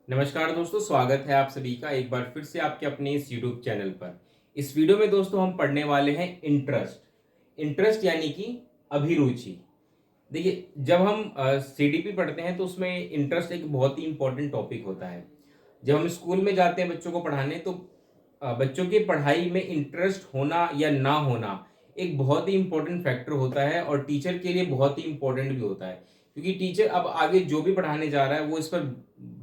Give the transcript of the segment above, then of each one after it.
नमस्कार दोस्तों, स्वागत है आप सभी का एक बार फिर से आपके अपने इस YouTube चैनल पर। इस वीडियो में दोस्तों हम पढ़ने वाले हैं इंटरेस्ट। इंटरेस्ट यानी कि अभिरुचि। देखिए, जब हम CDP पढ़ते हैं तो उसमें इंटरेस्ट एक बहुत ही इंपॉर्टेंट टॉपिक होता है। जब हम स्कूल में जाते हैं बच्चों को पढ़ाने तो बच्चों की पढ़ाई में इंटरेस्ट होना या ना होना एक बहुत ही इंपॉर्टेंट फैक्टर होता है और टीचर के लिए बहुत ही इंपॉर्टेंट भी होता है, क्योंकि टीचर अब आगे जो भी पढ़ाने जा रहा है वो इस पर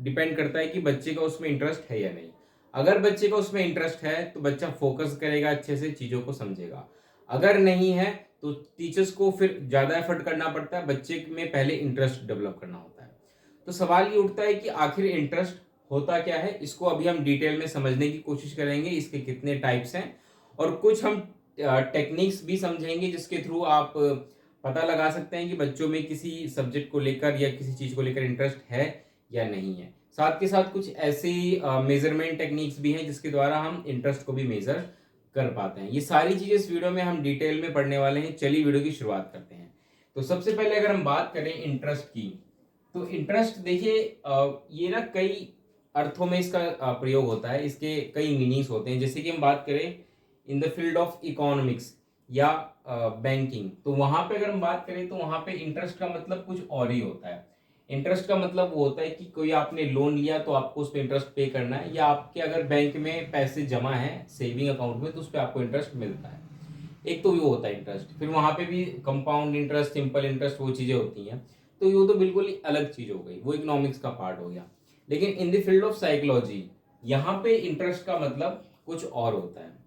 डिपेंड करता है कि बच्चे का उसमें इंटरेस्ट है या नहीं। अगर बच्चे का उसमें इंटरेस्ट है तो बच्चा फोकस करेगा, अच्छे से चीज़ों को समझेगा। अगर नहीं है तो टीचर्स को फिर ज़्यादा एफर्ट करना पड़ता है, बच्चे में पहले इंटरेस्ट डेवलप करना होता है। तो सवाल ये उठता है कि आखिर इंटरेस्ट होता क्या है। इसको अभी हम डिटेल में समझने की कोशिश करेंगे, इसके कितने टाइप्स हैं और कुछ हम टेक्निक्स भी समझेंगे जिसके थ्रू आप पता लगा सकते हैं कि बच्चों में किसी सब्जेक्ट को लेकर या किसी चीज़ को लेकर इंटरेस्ट है या नहीं है। साथ के साथ कुछ ऐसी मेजरमेंट टेक्निक्स भी हैं जिसके द्वारा हम इंटरेस्ट को भी मेजर कर पाते हैं। ये सारी चीज़ें इस वीडियो में हम डिटेल में पढ़ने वाले हैं। चलिए वीडियो की शुरुआत करते हैं। तो सबसे पहले अगर हम बात करें इंटरेस्ट की, तो इंटरेस्ट देखिए, ये ना कई अर्थों में इसका प्रयोग होता है, इसके कई मीनिंग्स होते हैं। जैसे कि हम बात करें in the field of economics या बैंकिंग, तो वहां पे अगर हम बात करें तो वहां पे इंटरेस्ट का मतलब कुछ और ही होता है। इंटरेस्ट का मतलब वो होता है कि कोई आपने लोन लिया तो आपको उस पर इंटरेस्ट पे करना है, या आपके अगर बैंक में पैसे जमा है सेविंग अकाउंट में तो उस पर आपको इंटरेस्ट मिलता है। एक तो वो होता है इंटरेस्ट, फिर वहां पे भी कंपाउंड इंटरेस्ट, सिंपल इंटरेस्ट, वो चीजें होती हैं। तो ये तो बिल्कुल ही अलग चीज हो गई, वो इकोनॉमिक्स का पार्ट हो गया। लेकिन in the field of psychology यहाँ पे इंटरेस्ट का मतलब कुछ और होता है।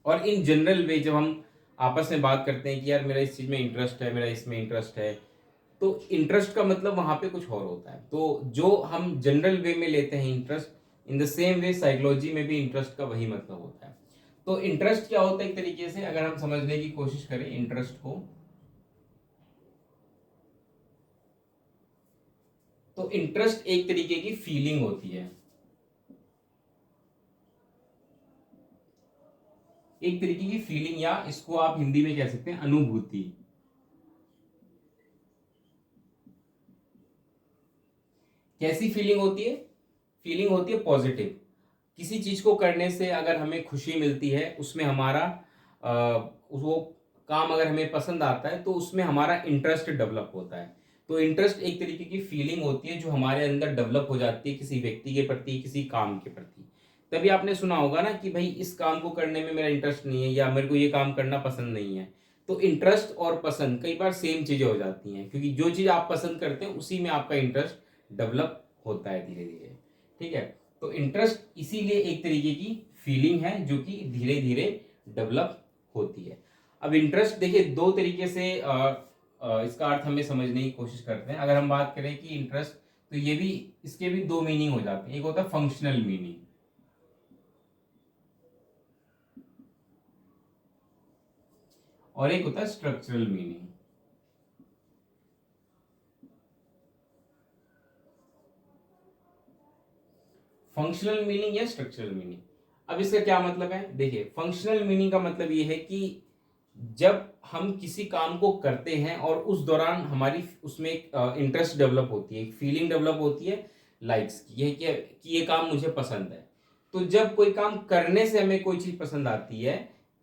और इन जनरल वे जब हम आपस में बात करते हैं कि यार मेरा इस चीज में इंटरेस्ट है, मेरा इसमें इंटरेस्ट है, तो इंटरेस्ट का मतलब वहां पे कुछ और होता है। तो जो हम जनरल वे में लेते हैं interest, in the same way psychology में भी इंटरेस्ट का वही मतलब होता है। तो इंटरेस्ट क्या होता है, एक तरीके से अगर हम समझने की कोशिश करें इंटरेस्ट को, तो इंटरेस्ट एक तरीके की फीलिंग होती है। एक तरीके की फीलिंग, या इसको आप हिंदी में कह सकते हैं अनुभूति। कैसी फीलिंग होती है? फीलिंग होती है पॉजिटिव। किसी चीज को करने से अगर हमें खुशी मिलती है, उसमें हमारा वो काम अगर हमें पसंद आता है तो उसमें हमारा इंटरेस्ट डेवलप होता है। तो इंटरेस्ट एक तरीके की फीलिंग होती है जो हमारे अंदर डेवलप हो जाती है किसी व्यक्ति के प्रति, किसी काम के प्रति। तभी आपने सुना होगा ना कि भाई इस काम को करने में मेरा इंटरेस्ट नहीं है, या मेरे को ये काम करना पसंद नहीं है। तो इंटरेस्ट और पसंद कई बार सेम चीजें हो जाती हैं, क्योंकि जो चीज आप पसंद करते हैं उसी में आपका इंटरेस्ट डेवलप होता है धीरे धीरे। ठीक है। तो इंटरेस्ट इसीलिए एक तरीके की फीलिंग है जो कि धीरे धीरे डेवलप होती है। अब इंटरेस्ट देखिए दो तरीके से इसका अर्थ हमें समझने की कोशिश करते हैं। अगर हम बात करें कि इंटरेस्ट, तो ये भी, इसके भी दो मीनिंग हो जाते हैं। एक होता है फंक्शनल मीनिंग और एक होता है स्ट्रक्चरल मीनिंग। फंक्शनल मीनिंग या स्ट्रक्चरल मीनिंग, अब इसका क्या मतलब है? देखिए, फंक्शनल मीनिंग का मतलब ये है कि जब हम किसी काम को करते हैं और उस दौरान हमारी उसमें एक इंटरेस्ट डेवलप होती है, एक फीलिंग डेवलप होती है लाइक्स की, यह कि ये काम मुझे पसंद है। तो जब कोई काम करने से हमें कोई चीज पसंद आती है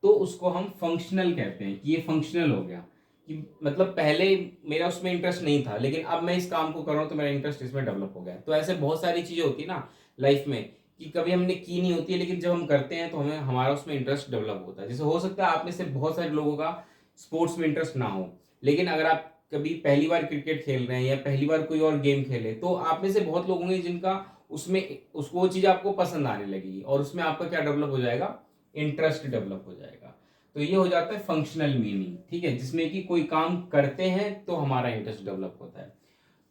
तो उसको हम फंक्शनल कहते हैं कि ये फंक्शनल हो गया। कि मतलब पहले मेरा उसमें इंटरेस्ट नहीं था, लेकिन अब मैं इस काम को कर रहा हूं तो मेरा इंटरेस्ट इसमें डेवलप हो गया। तो ऐसे बहुत सारी चीजें होती है ना लाइफ में, कि कभी हमने की नहीं होती है लेकिन जब हम करते हैं तो हमें हमारा उसमें इंटरेस्ट डेवलप होता है। जैसे हो सकता है आप में से बहुत सारे लोगों का स्पोर्ट्स में इंटरेस्ट ना हो, लेकिन अगर आप कभी पहली बार क्रिकेट खेल रहे हैं या पहली बार कोई और गेम खेले, तो आप में से बहुत लोग होंगे जिनका उसमें, उसको वो चीज़ आपको पसंद आने लगेगी और उसमें आपका क्या डेवलप हो जाएगा? इंटरेस्ट डेवलप हो जाएगा। तो ये हो जाता है फंक्शनल मीनिंग। ठीक है, जिसमें कि कोई काम करते हैं तो हमारा इंटरेस्ट डेवलप होता है।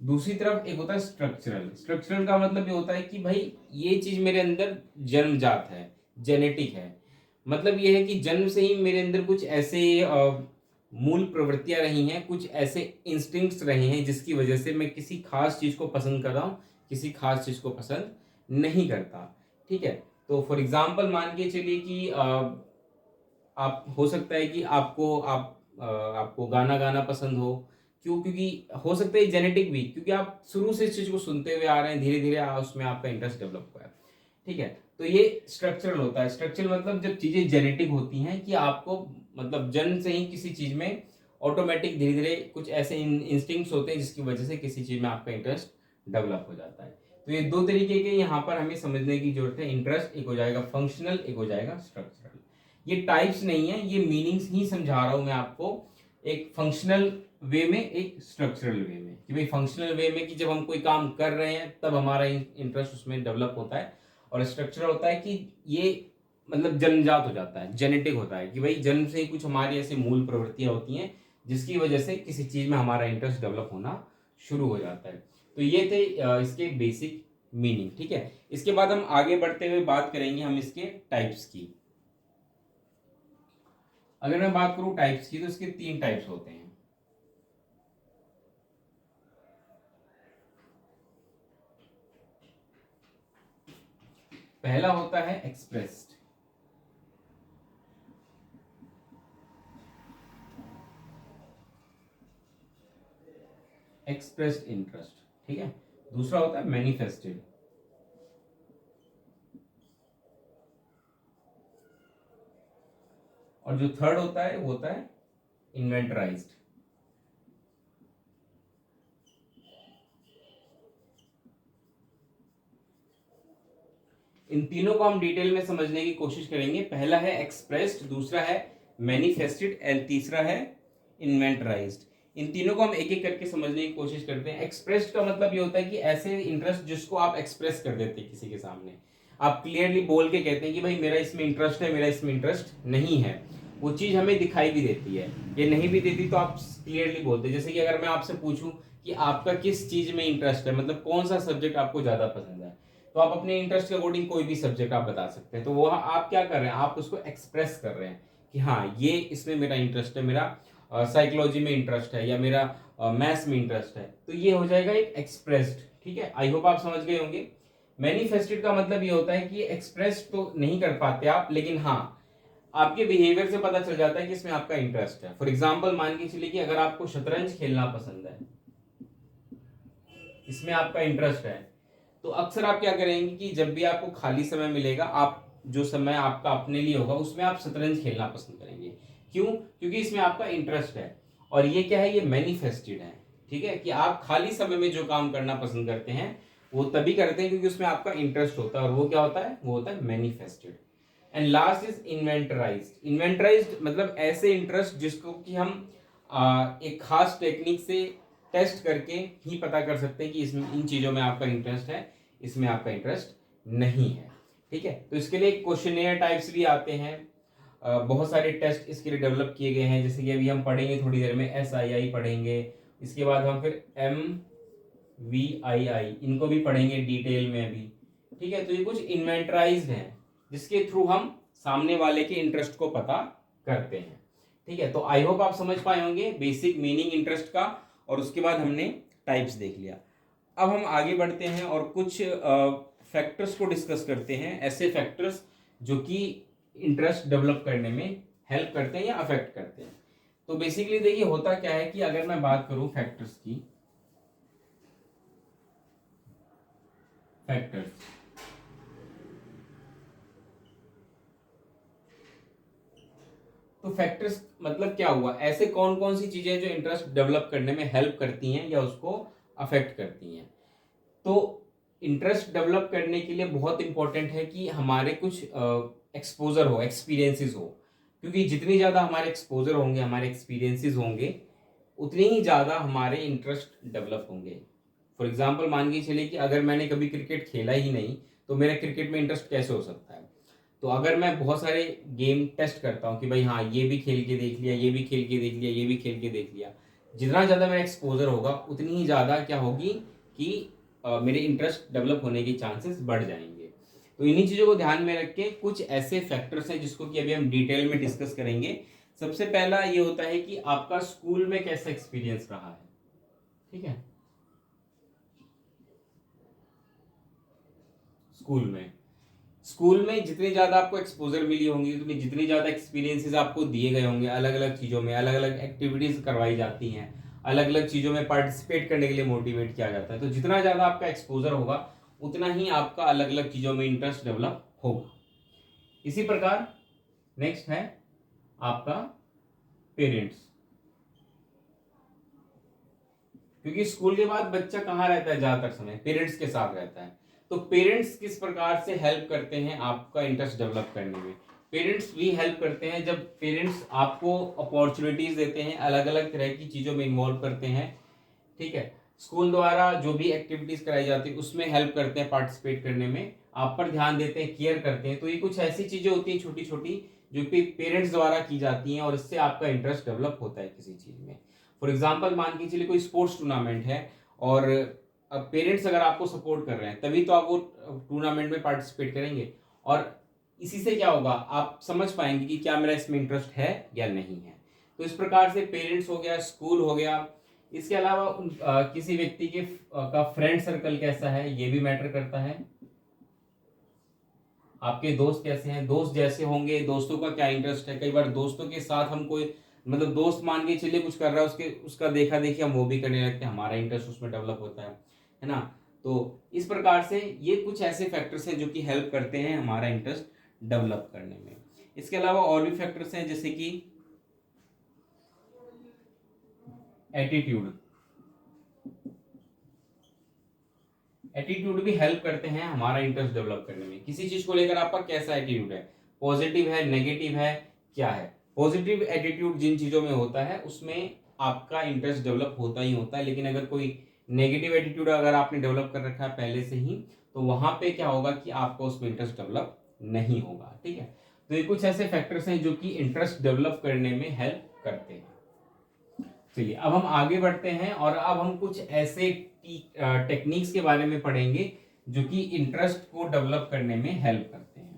दूसरी तरफ एक होता है स्ट्रक्चरल। स्ट्रक्चरल का मतलब ये होता है कि भाई ये चीज मेरे अंदर जन्मजात है, जेनेटिक है। मतलब ये है कि जन्म से ही मेरे अंदर कुछ ऐसे मूल प्रवृत्तियां रही हैं, कुछ ऐसे इंस्टिंक्ट्स रहे हैं जिसकी वजह से मैं किसी खास चीज को पसंद कर रहा हूँ, किसी खास चीज को पसंद नहीं करता। ठीक है। तो फॉर एग्जाम्पल मान के चलिए कि आप, हो सकता है कि आपको गाना गाना पसंद हो, क्यों? क्योंकि हो सकता है जेनेटिक भी, क्योंकि आप शुरू से इस चीज को सुनते हुए आ रहे हैं, धीरे धीरे उसमें आपका इंटरेस्ट डेवलप हुआ है। ठीक है, तो ये स्ट्रक्चरल होता है। स्ट्रक्चरल मतलब जब चीजें जेनेटिक होती हैं कि आपको मतलब जन्म से ही किसी चीज में ऑटोमेटिक धीरे धीरे कुछ ऐसे इंस्टिंक्ट्स होते हैं जिसकी वजह से किसी चीज में आपका इंटरेस्ट डेवलप हो जाता है। तो ये दो तरीके के यहाँ पर हमें समझने की जरूरत है। इंटरेस्ट एक हो जाएगा फंक्शनल, एक हो जाएगा स्ट्रक्चरल। ये टाइप्स नहीं है, ये मीनिंग्स ही समझा रहा हूं मैं आपको, एक फंक्शनल वे में, एक स्ट्रक्चरल वे में। कि भाई फंक्शनल वे में कि जब हम कोई काम कर रहे हैं तब हमारा इंटरेस्ट उसमें डेवलप होता है, और स्ट्रक्चरल होता है कि ये मतलब जन्मजात हो जाता है, जेनेटिक होता है कि भाई जन्म से ही कुछ हमारी ऐसी मूल प्रवृत्तियां होती हैं जिसकी वजह से किसी चीज में हमारा इंटरेस्ट डेवलप होना शुरू हो जाता है। तो ये थे इसके बेसिक मीनिंग। ठीक है, इसके बाद हम आगे बढ़ते हुए बात करेंगे हम इसके टाइप्स की। अगर मैं बात करूं टाइप्स की, तो इसके 3 टाइप्स होते हैं। पहला होता है एक्सप्रेस्ड, एक्सप्रेस्ड इंटरेस्ट। ठीक है, दूसरा होता है मैनिफेस्टेड, और जो थर्ड होता है वो होता है इन्वेंटराइज्ड। इन तीनों को हम डिटेल में समझने की कोशिश करेंगे। पहला है एक्सप्रेस्ड, दूसरा है मैनिफेस्टेड एंड तीसरा है इन्वेंटराइज्ड। इन तीनों को हम एक एक करके समझने की कोशिश करते हैं। एक्सप्रेस्ड का मतलब ये होता है कि ऐसे इंटरेस्ट जिसको आप एक्सप्रेस कर देते हैं किसी के सामने, आप क्लियरली बोल के कहते हैं कि भाई मेरा इसमें इंटरेस्ट है, मेरा इसमें इंटरेस्ट नहीं है। वो चीज हमें दिखाई भी देती है, ये नहीं भी देती तो आप क्लियरली बोलते हैं। जैसे कि अगर मैं आपसे पूछूं कि आपका किस चीज में इंटरेस्ट है, मतलब कौन सा सब्जेक्ट आपको ज्यादा पसंद है, तो आप अपने इंटरेस्ट के अकॉर्डिंग कोई भी सब्जेक्ट आप बता सकते हैं। तो वो आप क्या कर रहे हैं, आप उसको एक्सप्रेस कर रहे हैं कि हाँ ये इसमें मेरा इंटरेस्ट है, मेरा साइकोलॉजी में इंटरेस्ट है, या मेरा मैथ्स में इंटरेस्ट है। तो ये हो जाएगा एक एक्सप्रेस्ड। ठीक है, आई होप आप समझ गए होंगे। मैनिफेस्टेड का मतलब ये होता है कि एक्सप्रेस तो नहीं कर पाते आप, लेकिन हाँ आपके बिहेवियर से पता चल जाता है कि इसमें आपका इंटरेस्ट है। फॉर एग्जाम्पल मान के चलिए कि अगर आपको शतरंज खेलना पसंद है, इसमें आपका इंटरेस्ट है, तो अक्सर आप क्या करेंगे कि जब भी आपको खाली समय मिलेगा, आप जो समय आपका अपने लिए होगा उसमें आप शतरंज खेलना पसंद करेंगे। क्यों? क्योंकि इसमें आपका इंटरेस्ट है। और ये क्या है, ये मैनिफेस्टेड है। ठीक है, कि आप खाली समय में जो काम करना पसंद करते हैं वो तभी करते हैं क्योंकि उसमें आपका इंटरेस्ट होता है, और वो क्या होता है, वो होता है manifested. And last is inventorized. Inventorized मतलब ऐसे इंटरेस्ट जिसको कि हम एक खास टेक्निक से टेस्ट करके ही पता कर सकते हैं कि इसमें इन चीजों में आपका इंटरेस्ट है, इसमें आपका इंटरेस्ट नहीं है। ठीक है, तो इसके लिए क्वेश्चनेयर टाइप्स भी आते हैं। बहुत सारे टेस्ट इसके लिए डेवलप किए गए हैं, जैसे कि अभी हम पढ़ेंगे थोड़ी देर में SII पढ़ेंगे, इसके बाद हम फिर MVII इनको भी पढ़ेंगे डिटेल में अभी। ठीक है, तो ये कुछ इन्वेंटराइज्ड हैं जिसके थ्रू हम सामने वाले के इंटरेस्ट को पता करते हैं। ठीक है, तो आई होप आप समझ पाए होंगे बेसिक मीनिंग इंटरेस्ट का, और उसके बाद हमने टाइप्स देख लिया। अब हम आगे बढ़ते हैं और कुछ फैक्टर्स को डिस्कस करते हैं, ऐसे फैक्टर्स जो कि इंटरेस्ट डेवलप करने में हेल्प करते हैं या अफेक्ट करते हैं। तो बेसिकली देखिए होता क्या है कि अगर मैं बात करूं फैक्टर्स की, फैक्टर्स तो फैक्टर्स मतलब क्या हुआ, ऐसे कौन कौन सी चीजें जो इंटरेस्ट डेवलप करने में हेल्प करती हैं या उसको अफेक्ट करती हैं। तो इंटरेस्ट डेवलप करने के लिए बहुत इंपॉर्टेंट है कि हमारे कुछ एक्सपोजर हो, एक्सपीरियंसेस हो, क्योंकि जितनी ज़्यादा हमारे एक्सपोजर होंगे, हमारे एक्सपीरियंसेस होंगे, उतनी ही ज़्यादा हमारे इंटरेस्ट डेवलप होंगे। फॉर एग्जाम्पल मान के चलिए कि अगर मैंने कभी क्रिकेट खेला ही नहीं तो मेरा क्रिकेट में इंटरेस्ट कैसे हो सकता है। तो अगर मैं बहुत सारे गेम टेस्ट करता हूँ कि भाई हाँ ये भी खेल के देख लिया, ये भी खेल के देख लिया, ये भी खेल के देख लिया, जितना ज़्यादा मेरा एक्सपोजर होगा उतनी ही ज़्यादा क्या होगी कि मेरे इंटरेस्ट डेवलप होने के चांसेस बढ़ जाएंगे। तो इन्हीं चीज़ों को ध्यान में रख के कुछ ऐसे फैक्टर्स हैं जिसको कि अभी हम डिटेल में डिस्कस करेंगे। सबसे पहला ये होता है कि आपका स्कूल में कैसा एक्सपीरियंस रहा है। ठीक है, स्कूल में जितनी ज़्यादा आपको एक्सपोजर मिली होंगी, उतनी जितनी ज़्यादा एक्सपीरियंसेस आपको दिए गए होंगे, अलग अलग चीज़ों में अलग अलग एक्टिविटीज़ करवाई जाती हैं, अलग अलग चीज़ों में पार्टिसिपेट करने के लिए मोटिवेट किया जाता है। तो जितना ज़्यादा आपका एक्सपोजर होगा उतना ही आपका अलग अलग चीज़ों में इंटरेस्ट डेवलप होगा। इसी प्रकार नेक्स्ट है आपका पेरेंट्स, क्योंकि स्कूल के बाद बच्चा कहाँ रहता है, ज्यादातर समय पेरेंट्स के साथ रहता है। तो पेरेंट्स किस प्रकार से हेल्प करते हैं आपका इंटरेस्ट डेवलप करने में? पेरेंट्स भी हेल्प करते हैं जब पेरेंट्स आपको अपॉर्चुनिटीज देते हैं, अलग अलग तरह की चीजों में इन्वॉल्व करते हैं, ठीक है। स्कूल द्वारा जो भी एक्टिविटीज कराई जाती है उसमें हेल्प करते हैं, पार्टिसिपेट करने में आप पर ध्यान देते हैं, केयर करते हैं। तो ये कुछ ऐसी चीजें होती हैं छोटी छोटी जो कि पेरेंट्स द्वारा की जाती हैं और इससे आपका इंटरेस्ट डेवलप होता है किसी चीज में। फॉर एग्जाम्पल मान के चलिए कोई स्पोर्ट्स टूर्नामेंट है और अब पेरेंट्स अगर आपको सपोर्ट कर रहे हैं तभी तो आप वो टूर्नामेंट में पार्टिसिपेट करेंगे, और इसी से क्या होगा, आप समझ पाएंगे कि क्या मेरा इसमें इंटरेस्ट है या नहीं है। तो इस प्रकार से पेरेंट्स हो गया, स्कूल हो गया। इसके अलावा किसी व्यक्ति के का फ्रेंड सर्कल कैसा है ये भी मैटर करता है। आपके दोस्त कैसे हैं, दोस्त जैसे होंगे, दोस्तों का क्या इंटरेस्ट है। कई बार दोस्तों के साथ हम कोई मतलब दोस्त मान के चलिए कुछ कर रहा है, उसके उसका देखा देखी हम वो भी करने लगते हैं, हमारा इंटरेस्ट उसमें डेवलप होता है ना। तो इस प्रकार से ये कुछ ऐसे फैक्टर्स हैं जो कि हेल्प करते हैं हमारा इंटरेस्ट डेवलप करने में। इसके अलावा और भी फैक्टर्स हैं जैसे कि एटीट्यूड, एटीट्यूड भी हेल्प करते हैं हमारा इंटरेस्ट डेवलप करने में। किसी चीज को लेकर आपका कैसा एटीट्यूड है, पॉजिटिव है, नेगेटिव है, क्या है। पॉजिटिव एटीट्यूड जिन चीजों में होता है उसमें आपका इंटरेस्ट डेवलप होता ही होता है, लेकिन अगर कोई नेगेटिव एटीट्यूड अगर आपने डेवलप कर रखा है पहले से ही तो वहां पे क्या होगा कि आपका उसमें इंटरेस्ट डेवलप नहीं होगा, ठीक है। तो ये कुछ ऐसे फैक्टर्स हैं जो कि इंटरेस्ट डेवलप करने में हेल्प करते हैं। चलिए अब हम आगे बढ़ते हैं और अब हम कुछ ऐसे टेक्निक्स के बारे में पढ़ेंगे जो कि इंटरेस्ट को डेवलप करने में हेल्प करते हैं।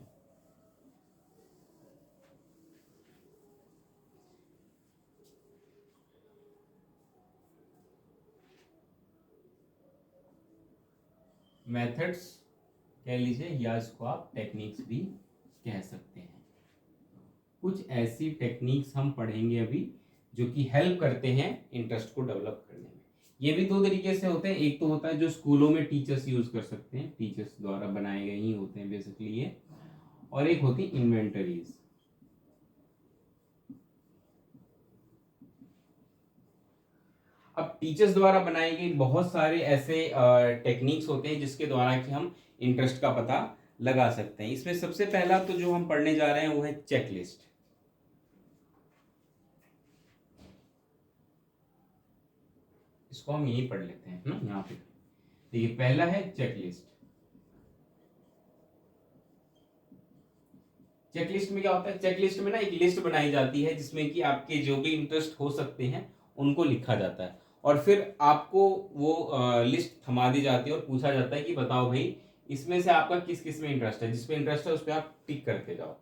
मेथड्स कह लीजिए या इसको आप टेक्निक्स भी कह सकते हैं। कुछ ऐसी टेक्निक्स हम पढ़ेंगे अभी जो कि हेल्प करते हैं इंटरेस्ट को डेवलप करने में। ये भी दो तरीके से होते हैं, एक तो होता है जो स्कूलों में टीचर्स यूज कर सकते हैं, टीचर्स द्वारा बनाए गए ही होते हैं बेसिकली ये, और एक होती इन्वेंटरीज। अब टीचर्स द्वारा बनाई गई बहुत सारे ऐसे टेक्निक्स होते हैं जिसके द्वारा कि हम इंटरेस्ट का पता लगा सकते हैं। इसमें सबसे पहला तो जो हम पढ़ने जा रहे हैं वो है चेकलिस्ट। इसको हम यही पढ़ लेते हैं ना यहाँ पे। देखिए पहला है चेकलिस्ट। चेकलिस्ट में क्या होता है, चेकलिस्ट में ना एक लिस्ट बनाई जाती है जिसमें कि आपके जो भी इंटरेस्ट हो सकते हैं उनको लिखा जाता है और फिर आपको वो लिस्ट थमा दी जाती है और पूछा जाता है कि बताओ भाई इसमें से आपका किस किस में इंटरेस्ट है, जिसमें इंटरेस्ट है उस पर आप टिक करते जाओ।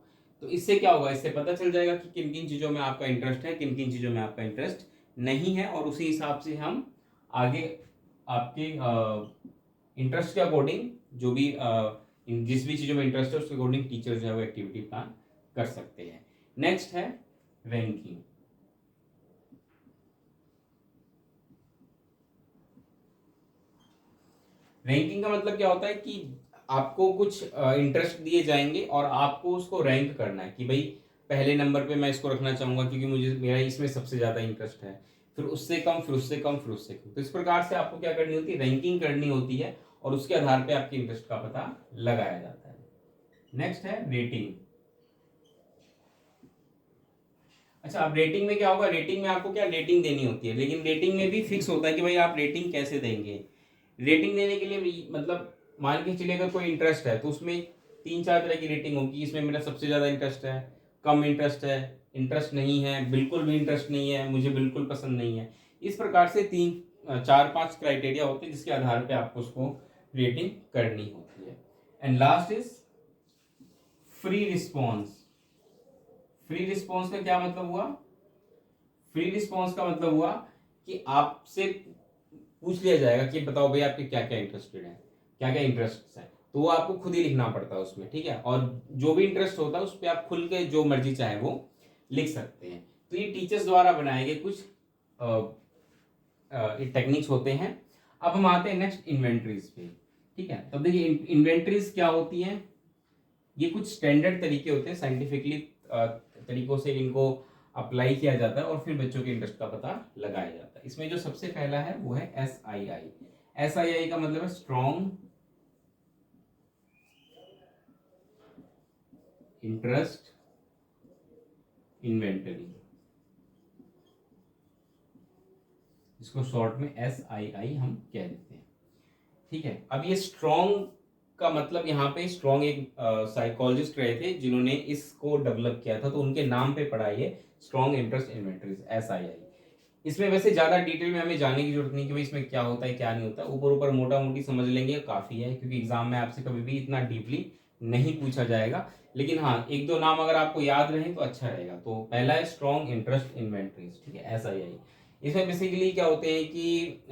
तो इससे क्या होगा, इससे पता चल जाएगा कि किन किन चीज़ों में आपका इंटरेस्ट है, किन किन चीज़ों में आपका इंटरेस्ट नहीं है, और उसी हिसाब से हम आगे आपके इंटरेस्ट के अकॉर्डिंग जो भी जिस भी चीज़ों में इंटरेस्ट है उसके अकॉर्डिंग टीचर जो है वो एक्टिविटी प्लान कर सकते हैं। नेक्स्ट है रैंकिंग। रैंकिंग का मतलब क्या होता है कि आपको कुछ इंटरेस्ट दिए जाएंगे और आपको उसको रैंक करना है कि भाई पहले नंबर पे मैं इसको रखना चाहूंगा क्योंकि मुझे मेरा इसमें सबसे ज़्यादा इंटरेस्ट है, फिर उससे कम, फिर उससे कम, फिर उससे कम। तो इस प्रकार से आपको क्या करनी होती है, रैंकिंग करनी होती है और उसके आधार पे आपके इंटरेस्ट का पता लगाया जाता है। नेक्स्ट है रेटिंग। अच्छा अब रेटिंग में क्या होगा, रेटिंग में आपको क्या रेटिंग देनी होती है, लेकिन रेटिंग में भी फिक्स होता है कि भाई आप रेटिंग कैसे देंगे। रेटिंग देने के लिए मतलब मान के चलिए अगर कोई इंटरेस्ट है तो उसमें तीन चार तरह की रेटिंग होगी। इसमें मेरा सबसे ज़्यादा इंटरेस्ट है, कम इंटरेस्ट है, इंटरेस्ट नहीं है, बिल्कुल भी इंटरेस्ट नहीं है, मुझे बिल्कुल पसंद नहीं है। इस प्रकार से तीन चार पांच क्राइटेरिया होते हैं जिसके आधार पे आपको उसको रेटिंग करनी होती है। And last is free response. Free response का क्या मतलब हुआ, फ्री रिस्पॉन्स का मतलब हुआ कि आपसे पूछ लिया जाएगा कि बताओ भाई आपके क्या क्या इंटरेस्टेड है, क्या क्या इंटरेस्ट है, तो वो आपको खुद ही लिखना पड़ता है उसमें, ठीक है। और जो भी इंटरेस्ट होता है उस पर आप खुल के जो मर्जी चाहे वो लिख सकते हैं। तो ये टीचर्स द्वारा बनाए गए कुछ टेक्निक्स होते हैं। अब हम आते हैं नेक्स्ट इन्वेंट्रीज पे। ठीक है, तब देखिए इन्वेंट्रीज क्या होती हैं। ये कुछ स्टैंडर्ड तरीके होते हैं, साइंटिफिकली तरीकों से इनको अप्लाई किया जाता है और फिर बच्चों के इंटरेस्ट का पता लगाया जाता है। इसमें जो सबसे पहला है वो है SII। SII का मतलब है स्ट्रॉन्ग इंटरेस्ट इन्वेंटरी, इसको शॉर्ट में SII हम कह देते हैं। ठीक है, अब ये स्ट्रॉन्ग का मतलब यहाँ पे स्ट्रॉन्ग एक साइकोलॉजिस्ट रहे थे जिन्होंने इसको डेवलप किया था, तो उनके नाम पे पढ़ा ये स्ट्रॉन्ग इंटरेस्ट इन्वेंटरीज SII। इसमें वैसे ज़्यादा डिटेल में हमें जानने की जरूरत नहीं कि भाई इसमें क्या होता है क्या नहीं होता, ऊपर ऊपर मोटा मोटी समझ लेंगे काफ़ी है, क्योंकि एग्जाम में आपसे कभी भी इतना डीपली नहीं पूछा जाएगा। लेकिन हाँ, एक दो नाम अगर आपको याद रहे तो अच्छा रहेगा। तो पहला है स्ट्रॉन्ग इंटरेस्ट इन्वेंटरीज, ठीक है, SII। इसमें बेसिकली क्या होते हैं कि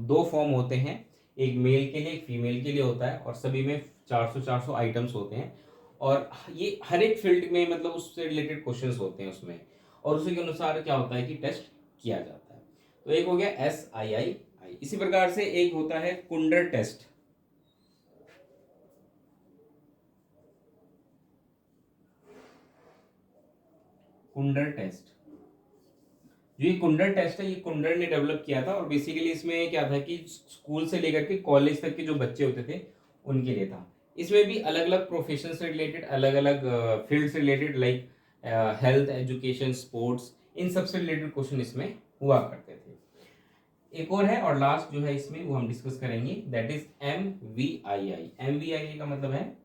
दो फॉर्म होते हैं, एक मेल के लिए एक फीमेल के लिए होता है, और सभी में 400 आइटम्स होते हैं, और ये हर एक फील्ड में मतलब उससे रिलेटेड क्वेश्चंस होते हैं उसमें, और उसी के अनुसार क्या होता है कि टेस्ट किया जाता है। तो एक हो गया SII। इसी प्रकार से एक होता है कुंडर टेस्ट। कुंडर टेस्ट, जो ये कुंडर टेस्ट है ये कुंडर ने डेवलप किया था, और बेसिकली इसमें क्या था कि स्कूल से लेकर के कॉलेज तक के जो बच्चे होते थे उनके लिए था। इसमें भी अलग अलग प्रोफेशन से रिलेटेड, अलग अलग फील्ड से related, like health, education, sports, इन सब से रिलेटेड क्वेश्चन इसमें हुआ करते थे। एक और है और लास्ट जो है इसमें वो हम डिस्कस करेंगे, दैट इज MVII। MVII का मतलब है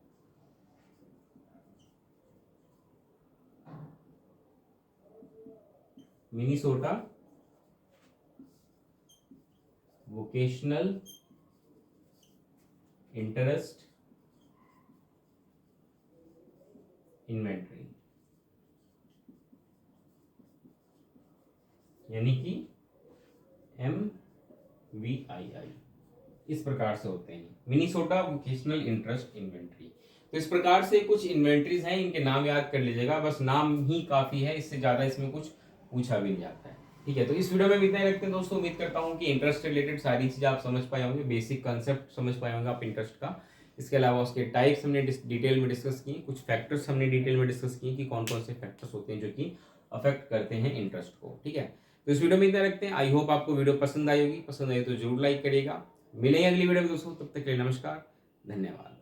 मिनीसोटा वोकेशनल इंटरेस्ट इन्वेंटरी, यानी कि MVII। इस प्रकार से होते हैं मिनीसोटा वोकेशनल इंटरेस्ट इन्वेंटरी। तो इस प्रकार से कुछ इन्वेंटरीज हैं, इनके नाम याद कर लीजिएगा, बस नाम ही काफी है, इससे ज्यादा इसमें कुछ पूछा भी नहीं जाता है। ठीक है, तो इस वीडियो में इतना ही रखते हैं दोस्तों। उम्मीद करता हूँ कि इंटरेस्ट से रिलेटेड सारी चीजें आप समझ पाए होंगे, बेसिक कंसेप्ट समझ पाए होंगे आप इंटरेस्ट का। इसके अलावा उसके टाइप्स हमने डिटेल में डिस्कस किए, कुछ फैक्टर्स हमने डिटेल में डिस्कस किए कि कौन कौन से फैक्टर्स होते हैं जो कि अफेक्ट करते हैं इंटरेस्ट को। ठीक है, तो इस वीडियो में इतना रखते हैं। आई होप आपको वीडियो पसंद आई होगी, पसंद आई तो जरूर लाइक करिएगा। मिलेंगे अगली वीडियो में दोस्तों, तब तक के लिए नमस्कार, धन्यवाद।